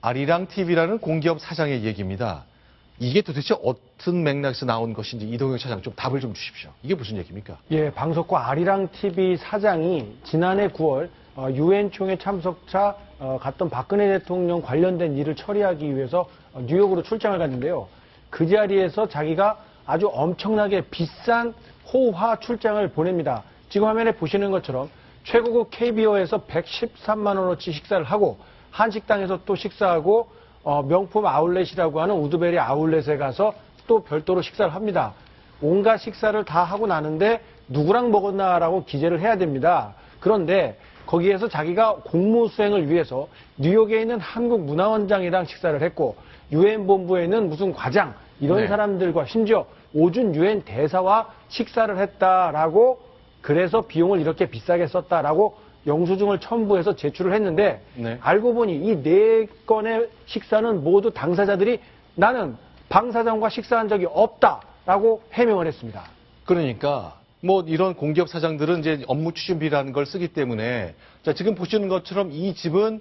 아리랑 TV라는 공기업 사장의 얘기입니다. 이게 도대체 어떤 맥락에서 나온 것인지 이동영 차장 좀 답을 좀 주십시오. 이게 무슨 얘기입니까? 예, 방석호 아리랑 TV 사장이 지난해 9월 유엔 총회 참석차 갔던 박근혜 대통령 관련된 일을 처리하기 위해서 뉴욕으로 출장을 갔는데요. 그 자리에서 자기가 아주 엄청나게 비싼 호화 출장을 보냅니다. 지금 화면에 보시는 것처럼 최고급 KBO에서 113만 원어치 식사를 하고 한식당에서 또 식사하고 명품 아울렛이라고 하는 우드베리 아울렛에 가서 또 별도로 식사를 합니다. 온갖 식사를 다 하고 나는데 누구랑 먹었나라고 기재를 해야 됩니다. 그런데 거기에서 자기가 공무 수행을 위해서 뉴욕에 있는 한국문화원장이랑 식사를 했고 유엔 본부에 있는 무슨 과장 이런 사람들과 심지어 오준 유엔 대사와 식사를 했다라고 그래서 비용을 이렇게 비싸게 썼다라고 영수증을 첨부해서 제출을 했는데 알고 보니 이 4건의 식사는 모두 당사자들이 나는 방 사장과 식사한 적이 없다라고 해명을 했습니다. 그러니까 뭐 이런 공기업 사장들은 이제 업무 추진비라는 걸 쓰기 때문에 자 지금 보시는 것처럼 이 집은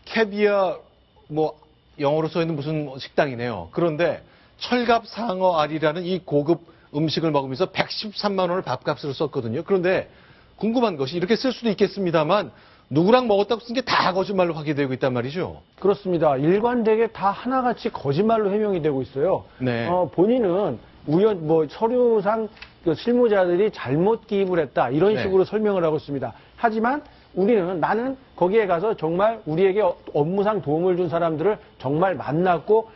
캐비어 뭐 영어로 써 있는 무슨 식당이네요. 그런데 철갑상어알이라는 이 고급 음식을 먹으면서 113만 원을 밥값으로 썼거든요. 그런데 궁금한 것이 이렇게 쓸 수도 있겠습니다만 누구랑 먹었다고 쓴 게 다 거짓말로 확인되고 있단 말이죠. 그렇습니다. 일관되게 다 하나같이 거짓말로 해명이 되고 있어요. 본인은 서류상 그 실무자들이 잘못 기입을 했다 이런 식으로 설명을 하고 있습니다. 하지만 나는 거기에 가서 정말 우리에게 업무상 도움을 준 사람들을 정말 만났고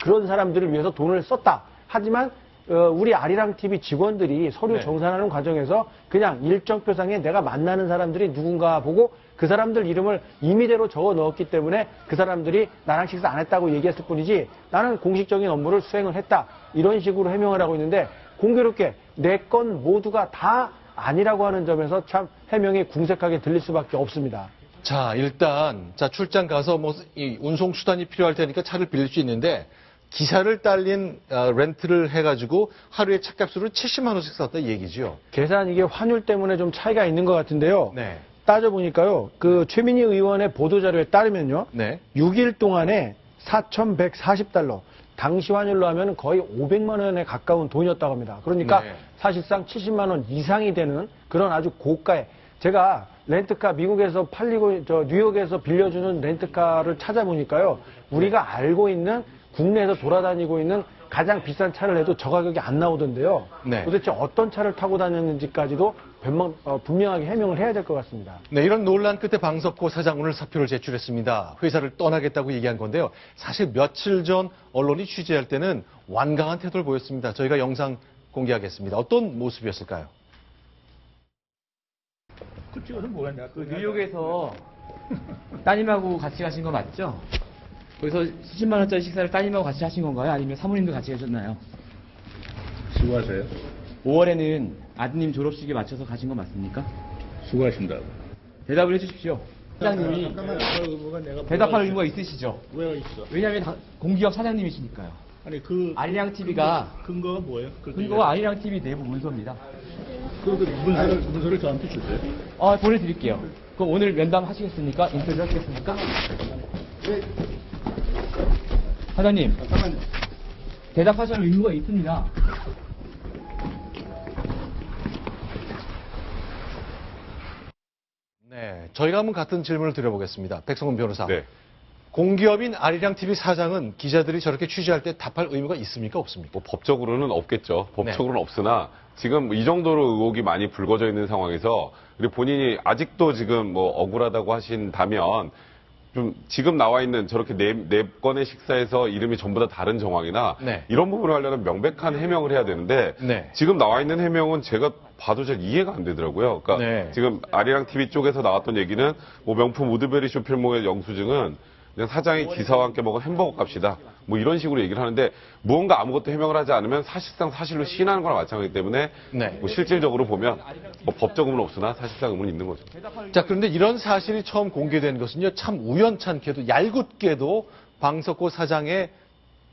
그런 사람들을 위해서 돈을 썼다. 하지만 우리 아리랑 TV 직원들이 서류 정산하는 과정에서 그냥 일정표상에 내가 만나는 사람들이 누군가 보고 그 사람들 이름을 임의대로 적어 넣었기 때문에 그 사람들이 나랑 식사 안 했다고 얘기했을 뿐이지 나는 공식적인 업무를 수행을 했다. 이런 식으로 해명을 하고 있는데 공교롭게 4건 모두가 다 아니라고 하는 점에서 참 해명이 궁색하게 들릴 수밖에 없습니다. 자, 일단 출장 가서 이 운송 수단이 필요할 테니까 차를 빌릴 수 있는데 기사를 딸린 렌트를 해가지고 하루에 차값으로 70만 원씩 썼다 이 얘기죠. 계산 이게 환율 때문에 좀 차이가 있는 것 같은데요. 따져보니까요. 그 최민희 의원의 보도자료에 따르면요. 6일 동안에 4,140달러. 당시 환율로 하면 거의 500만 원에 가까운 돈이었다고 합니다. 그러니까 사실상 70만 원 이상이 되는 그런 아주 고가의 제가 렌트카 미국에서 팔리고 뉴욕에서 빌려주는 렌트카를 찾아보니까요. 우리가 알고 있는 국내에서 돌아다니고 있는 가장 비싼 차를 해도 저 가격이 안 나오던데요. 도대체 어떤 차를 타고 다녔는지까지도 분명하게 해명을 해야 될 것 같습니다. 이런 논란 끝에 방석호 사장 오늘 사표를 제출했습니다. 회사를 떠나겠다고 얘기한 건데요. 사실 며칠 전 언론이 취재할 때는 완강한 태도를 보였습니다. 저희가 영상 공개하겠습니다. 어떤 모습이었을까요? 뉴욕에서 따님하고 같이 가신 거 맞죠? 거기서 수십만 원짜리 식사를 따님하고 같이 하신 건가요? 아니면 사모님도 같이 하셨나요? 수고하세요. 5월에는 아드님 졸업식에 맞춰서 가신 거 맞습니까? 수고하신다고. 대답을 해주십시오. 사장님이 대답할 의무가 있으시죠? 왜 있어? 왜냐하면 공기업 사장님이시니까요. 아니 아리랑 TV가 근거가 뭐예요? 근거가 아리랑 TV 내부 문서입니다. 그 문서를 저한테 주세요. 보내드릴게요. 그럼 오늘 면담 하시겠습니까? 인터뷰 하시겠습니까? 사장님, 대답하실 의무가 있습니다. 저희가 한번 같은 질문을 드려보겠습니다. 백성훈 변호사. 공기업인 아리랑 TV 사장은 기자들이 저렇게 취재할 때 답할 의무가 있습니까? 없습니까? 법적으로는 없겠죠. 법적으로는 없으나 지금 이 정도로 의혹이 많이 불거져 있는 상황에서 그리고 본인이 아직도 지금 억울하다고 하신다면 좀 지금 나와 있는 저렇게 네 건의 식사에서 이름이 전부 다 다른 정황이나 이런 부분을 하려면 명백한 해명을 해야 되는데 지금 나와 있는 해명은 제가 봐도 잘 이해가 안 되더라고요. 그러니까 지금 아리랑 TV 쪽에서 나왔던 얘기는 명품 우드베리 쇼핑몰의 영수증은 그냥 사장이 기사와 함께 먹은 햄버거 값이다. 이런 식으로 얘기를 하는데 무언가 아무것도 해명을 하지 않으면 사실상 사실로 시인하는 거나 마찬가지이기 때문에 실질적으로 보면 법적 의무는 없으나 사실상 의무는 있는 거죠. 자, 그런데 이런 사실이 처음 공개된 것은요. 참 우연찮게도 얄궂게도 방석호 사장의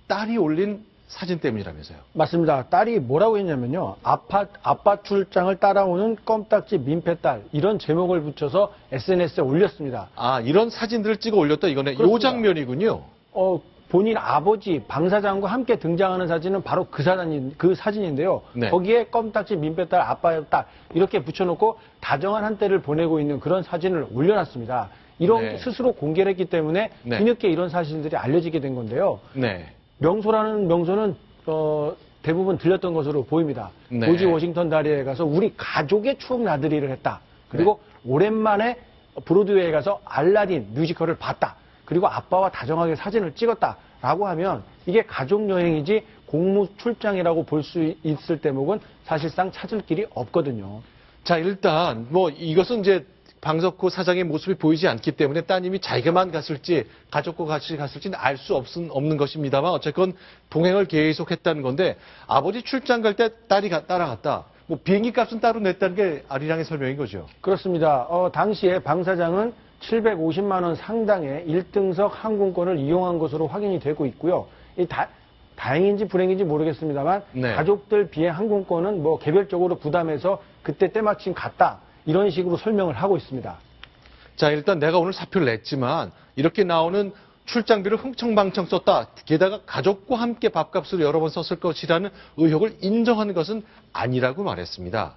딸이 올린 사진 때문이라면서요. 맞습니다. 딸이 뭐라고 했냐면요. 아빠 출장을 따라오는 껌딱지 민폐딸 이런 제목을 붙여서 SNS에 올렸습니다. 아, 이런 사진들을 찍어 올렸다 이거네. 요 그렇습니다. 장면이군요. 본인 아버지 방 사장과 함께 등장하는 사진은 바로 그 사진인데요. 네. 거기에 껌딱지 민폐딸 아빠의 딸 이렇게 붙여놓고 다정한 한때를 보내고 있는 그런 사진을 올려놨습니다. 이런 네. 스스로 공개를 했기 때문에 네. 뒤늦게 이런 사실들이 알려지게 된 건데요. 네. 명소라는 명소는 대부분 들렸던 것으로 보입니다. 네. 조지 워싱턴 다리에 가서 우리 가족의 추억 나들이를 했다. 그리고 오랜만에 브로드웨이에 가서 알라딘 뮤지컬을 봤다. 그리고 아빠와 다정하게 사진을 찍었다라고 하면 이게 가족 여행이지 공무 출장이라고 볼 수 있을 대목은 사실상 찾을 길이 없거든요. 자, 일단 뭐 이것은 이제 방석호 사장의 모습이 보이지 않기 때문에 따님이 자기만 갔을지 가족과 같이 갔을지는 알 수 없는 것입니다만 어쨌건 동행을 계속했다는 건데 아버지 출장 갈 때 딸이 따라갔다. 뭐 비행기 값은 따로 냈다는 게 아리랑의 설명인 거죠. 그렇습니다. 당시에 방 사장은 750만 원 상당의 1등석 항공권을 이용한 것으로 확인이 되고 있고요. 다행인지 불행인지 모르겠습니다만 네. 가족들 비행 항공권은 뭐 개별적으로 부담해서 그때 때마침 갔다. 이런 식으로 설명을 하고 있습니다. 자, 일단 내가 오늘 사표를 냈지만 이렇게 나오는 출장비를 흥청망청 썼다. 게다가 가족과 함께 밥값으로 여러 번 썼을 것이라는 의혹을 인정하는 것은 아니라고 말했습니다.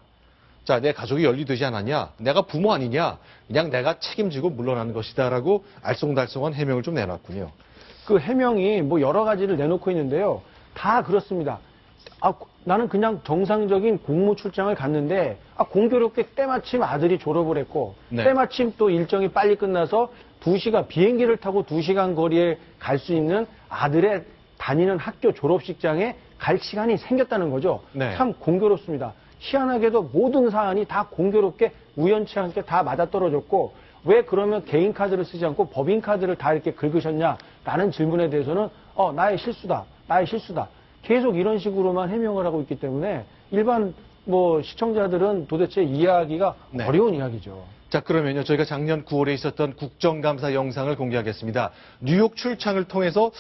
자, 내 가족이 연루되지 않았냐? 내가 부모 아니냐? 그냥 내가 책임지고 물러나는 것이다라고 알쏭달쏭한 해명을 좀 내놨군요. 그 해명이 뭐 여러 가지를 내놓고 있는데요. 다 그렇습니다. 나는 그냥 정상적인 공무 출장을 갔는데 공교롭게 때마침 아들이 졸업을 했고 네. 때마침 또 일정이 빨리 끝나서 2시간 비행기를 타고 2시간 거리에 갈 수 있는 아들의 다니는 학교 졸업식장에 갈 시간이 생겼다는 거죠. 네. 참 공교롭습니다. 희한하게도 모든 사안이 다 공교롭게 우연치 않게 다 맞아떨어졌고 왜 그러면 개인 카드를 쓰지 않고 법인 카드를 다 이렇게 긁으셨냐라는 질문에 대해서는 나의 실수다. 계속 이런 식으로만 해명을 하고 있기 때문에 일반 시청자들은 도대체 이해하기가 네. 어려운 이야기죠. 자, 그러면요. 저희가 작년 9월에 있었던 국정감사 영상을 공개하겠습니다. 뉴욕 출장을 통해서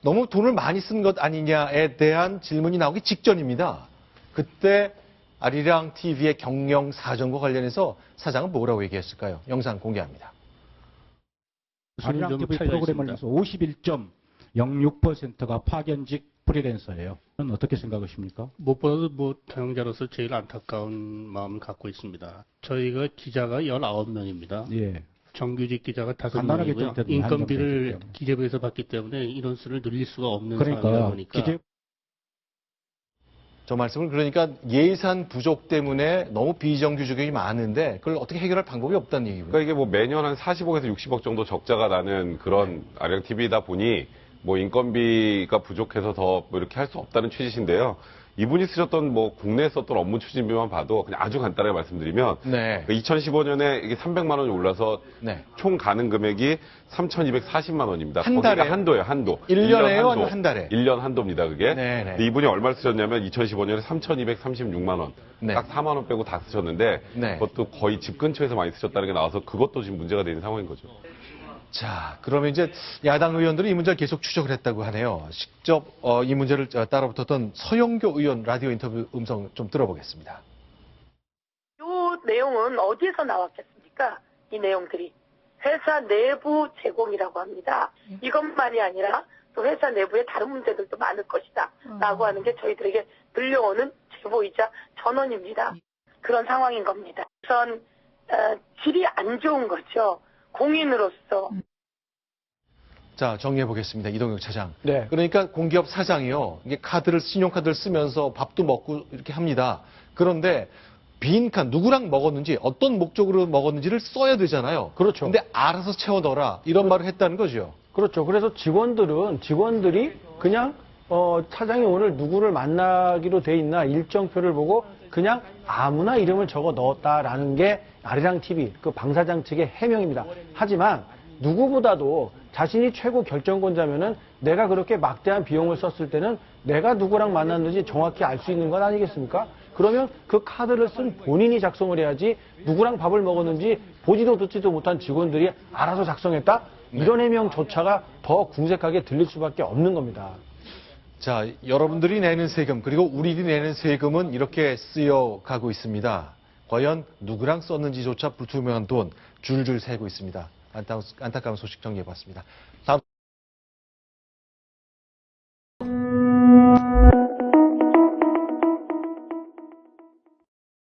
너무 돈을 많이 쓴 것 아니냐에 대한 질문이 나오기 직전입니다. 그때 아리랑 TV의 경영 사정과 관련해서 사장은 뭐라고 얘기했을까요? 영상 공개합니다. 아리랑 TV 차이가 프로그램을 있습니다. 해서 51.06%가 파견직 프리랜서예요. 어떻게 생각하십니까? 무엇보다도 경영자로서 제일 안타까운 마음을 갖고 있습니다. 저희가 기자가 19명입니다. 예. 정규직 기자가 간단하게 5명이고요. 좀 인건비를 한정되기 때문에. 기재부에서 받기 때문에 이런 수를 늘릴 수가 없는 상황이다 그러니까 보니까 기재 저 말씀을 그러니까 예산 부족 때문에 너무 비정규직이 많은데 그걸 어떻게 해결할 방법이 없다는 얘기고요. 그러니까 이게 뭐 매년 한 40억에서 60억 정도 적자가 나는 그런 아리랑 TV다 보니 뭐 인건비가 부족해서 더 뭐 이렇게 할 수 없다는 취지신데요. 이분이 쓰셨던 뭐 국내에 썼던 업무 추진비만 봐도 그냥 아주 간단하게 말씀드리면 네. 2015년에 이게 300만 원이 올라서 네. 총 가는 금액이 3,240만 원입니다. 한 거기가 달에요? 한도예요, 한도. 1년에요? 한도. 한 달에? 1년 한도입니다, 그게. 네네. 근데 이분이 얼마를 쓰셨냐면 2015년에 3,236만 원. 네. 딱 4만 원 빼고 다 쓰셨는데 네. 그것도 거의 집 근처에서 많이 쓰셨다는 게 나와서 그것도 지금 문제가 되는 상황인 거죠. 자, 그러면 이제 야당 의원들은 이 문제를 계속 추적을 했다고 하네요. 직접 이 문제를 따라붙었던 서영교 의원 라디오 인터뷰 음성 좀 들어보겠습니다. 이 내용은 어디에서 나왔겠습니까? 이 내용들이 회사 내부 제공이라고 합니다. 이것만이 아니라 또 회사 내부에 다른 문제들도 많을 것이다 라고 하는 게 저희들에게 들려오는 제보이자 전언입니다. 그런 상황인 겁니다. 우선 질이 안 좋은 거죠. 공인으로서. 자, 정리해 보겠습니다. 이동혁 차장. 네. 그러니까 공기업 사장이요. 이게 신용카드를 쓰면서 밥도 먹고 이렇게 합니다. 그런데 빈칸 누구랑 먹었는지 어떤 목적으로 먹었는지를 써야 되잖아요. 그렇죠. 근데 알아서 채워 넣어라. 이런 말을 했다는 거죠. 그렇죠. 그래서 직원들이 그냥 차장이 오늘 누구를 만나기로 돼 있나 일정표를 보고 그냥 아무나 이름을 적어 넣었다라는 게 아리랑 TV 그 방사장 측의 해명입니다. 하지만 누구보다도 자신이 최고 결정권자면은 내가 그렇게 막대한 비용을 썼을 때는 내가 누구랑 만났는지 정확히 알 수 있는 것 아니겠습니까? 그러면 그 카드를 쓴 본인이 작성을 해야지 누구랑 밥을 먹었는지 보지도 듣지도 못한 직원들이 알아서 작성했다? 이런 해명조차가 더 궁색하게 들릴 수밖에 없는 겁니다. 자, 여러분들이 내는 세금 그리고 우리들이 내는 세금은 이렇게 쓰여가고 있습니다. 과연 누구랑 썼는지조차 불투명한 돈 줄줄 새고 있습니다. 안타까운 소식 정리해봤습니다. 다음